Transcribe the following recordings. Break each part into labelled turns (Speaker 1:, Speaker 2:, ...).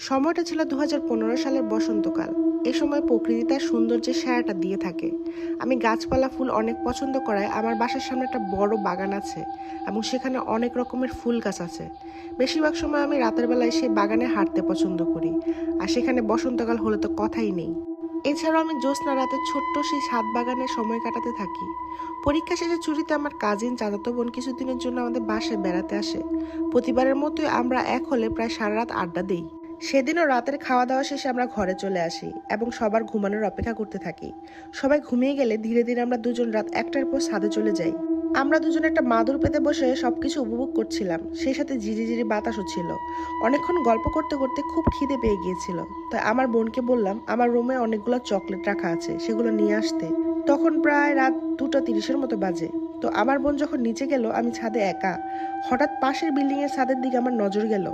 Speaker 1: সময়টা ছিল 2015 সালের বসন্তকাল। এ সময় প্রকৃতি তার সৌন্দর্যের সায়াটা দিয়ে থাকে। আমি গাছপালা ফুল অনেক পছন্দ করায় আমার বাসার সামনে একটা বড় বাগান আছে এবং সেখানে অনেক রকমের ফুল গাছ আছে। বেশিরভাগ সময় আমি রাতের বেলায় সেই বাগানে হাঁটতে পছন্দ করি, আর সেখানে বসন্তকাল হলে তো কথাই নেই। এছাড়াও আমি জ্যোৎস্না রাতে ছোট্ট সেই ছাদ বাগানে সময় কাটাতে থাকি। পরীক্ষা শেষে ছুটিতে আমার কাজিন চাচাতো বোন কিছুদিনের জন্য আমাদের বাসায় বেড়াতে আসে। প্রতিবারের মতোই আমরা এক হলে প্রায় সারা রাত আড্ডা দিই। সেদিনও রাতের খাওয়া দাওয়া শেষে আমরা ঘরে চলে আসি এবং সবার ঘুমানোর অপেক্ষা করতে থাকি। সবাই ঘুমিয়ে গেলে ধীরে ধীরে আমরা দুজন রাত 1টার পর ছাদে চলে যাই। আমরা দুজন একটা মাদুর পেতে বসে সবকিছু উপভোগ করছিলাম, সেই সাথে ঝিরিঝিরি বাতাসও ছিল। অনেকক্ষণ গল্প করতে করতে খুব খিদে পেয়ে গিয়েছিল, তাই আমার বোনকে বললাম আমার রুমে অনেকগুলো চকলেট রাখা আছে, সেগুলো নিয়ে আসতে। তখন প্রায় রাত 2:30 মতো বাজে। তো আমার বোন যখন নিচে গেল, আমি ছাদে একা। হঠাৎ পাশের বিল্ডিং এর ছাদের দিকে আমার নজর গেল।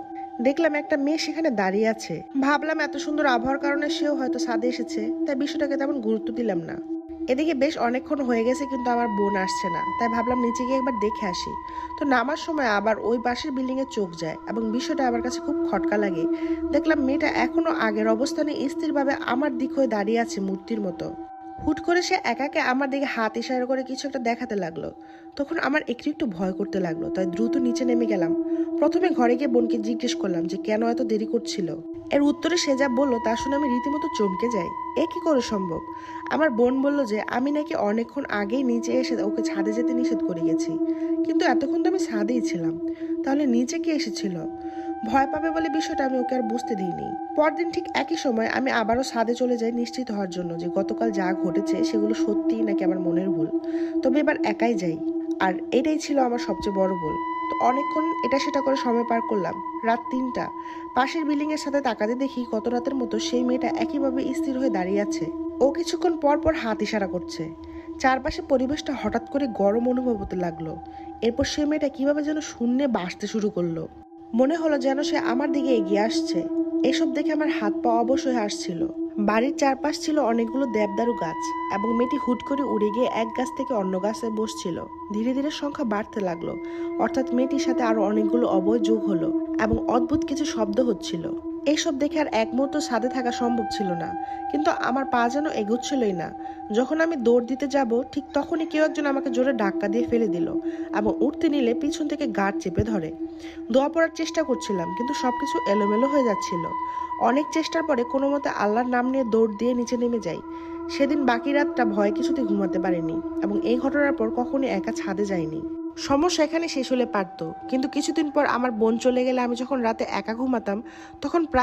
Speaker 1: দেখলাম একটা মেয়ে সেখানে দাঁড়িয়ে আছে। ভাবলাম এত সুন্দর আবহাওয়ার কারণে সেও হয়তো ছাদে এসেছে, তাই বিষয়টাকে তেমন গুরুত্ব দিলাম না। এদিকে বেশ অনেকক্ষণ হয়ে গেছে কিন্তু আমার বোন আসছে না, তাই ভাবলাম নিচে গিয়ে একবার দেখে আসি। তো নামার সময় আবার ওই পাশের বিল্ডিং এ চোখ যায় এবং বিষয়টা আমার কাছে খুব খটকা লাগে। দেখলাম মেয়েটা এখনো আগের অবস্থানে স্থিরভাবে আমার দিক হয়ে দাঁড়িয়ে আছে মূর্তির মতো। হুট করে সে একাকে আমার দিকে হাত ইশারা করে কিছু একটা দেখাতে লাগলো। তখন আমার একটু একটু ভয় করতে লাগলো, তাই দ্রুত নিচে নেমে গেলাম। প্রথমে ঘরে গিয়ে বোনকে জিজ্ঞেস করলাম যে কেন এত দেরি করছিল। এর উত্তরে সে যা বললো তা শুনে আমি রীতিমতো চমকে যাই। এ কি করে সম্ভব? আমার বোন বলল যে আমি নাকি অনেকক্ষণ আগেই নিচে এসে ওকে ছাদে যেতে নিষেধ করে গেছি, কিন্তু এতক্ষণ তো আমি ছাদেই ছিলাম। তাহলে নিচে কে এসেছিল? ভয় পাবে বলে বিষয়টা আমি ওকে আর বুঝতে দিইনি। পরদিন ঠিক একই সময় আমি আবারও ছাদে চলে যাই নিশ্চিত হওয়ার জন্য যে গতকাল যা ঘটেছে সেগুলো সত্যিই নাকি আমার মনের ভুল। তবে এবার একাই যাই, আর এটাই ছিল আমার সবচেয়ে বড় ভুল। তো অনেকক্ষণ এটা সেটা করে সময় পার করলাম। রাত 3টা। পাশের বিল্ডিং এর সাথে তাকাতে দেখি গত রাতের মতো সেই মেয়েটা একইভাবে স্থির হয়ে দাঁড়িয়ে আছে। ও কিছুক্ষণ পর পর হাত ইশারা করছে। চারপাশে পরিবেশটা হঠাৎ করে গরম অনুভব হতে লাগলো। এরপর সেই মেয়েটা কিভাবে যেন শূন্যে বাসতে শুরু করলো। মনে হলো যেন সে আমার দিকে এগিয়ে আসছে। এসব দেখে আমার হাত পা অবশ হয়ে আসছিল। বাড়ির চারপাশ ছিল অনেকগুলো দেবদারু গাছ এবং মেয়েটি হুট করে উড়ে গিয়ে এক গাছ থেকে অন্য গাছে বসছিল। ধীরে ধীরে সংখ্যা বাড়তে লাগলো, অর্থাৎ মেয়েটির সাথে আরো অনেকগুলো অবয় যোগ হলো এবং অদ্ভুত কিছু শব্দ হচ্ছিল। এইসব দেখে আর এক মুহূর্ত ছাদে থাকা সম্ভব ছিল না, কিন্তু আমার পা যেন এগোচ্ছিলই না। যখন আমি দৌড় দিতে যাব ঠিক তখনই কেউ একজন আমাকে জোরে ধাক্কা দিয়ে ফেলে দিল এবং উঠতে নিলে পিছন থেকে গাঢ় চেপে ধরে। দোয়া পড়ার চেষ্টা করছিলাম, কিন্তু সবকিছু এলোমেলো হয়ে যাচ্ছিল। অনেক চেষ্টার পরে কোনো মতে আল্লাহর নাম নিয়ে দৌড় দিয়ে নিচে নেমে যাই। সেদিন বাকি রাতটা ভয়ে কিছুতে ঘুমাতে পারিনি এবং এই ঘটনার পর কখনই একা ছাদে যাইনি। সমস্যা এখানে শেষ হলে পারতো, কিন্তু কিছুদিন পর আমার বোন চলে গেলে আমি যখন রাতে একা ঘুমাতাম তখন প্রায়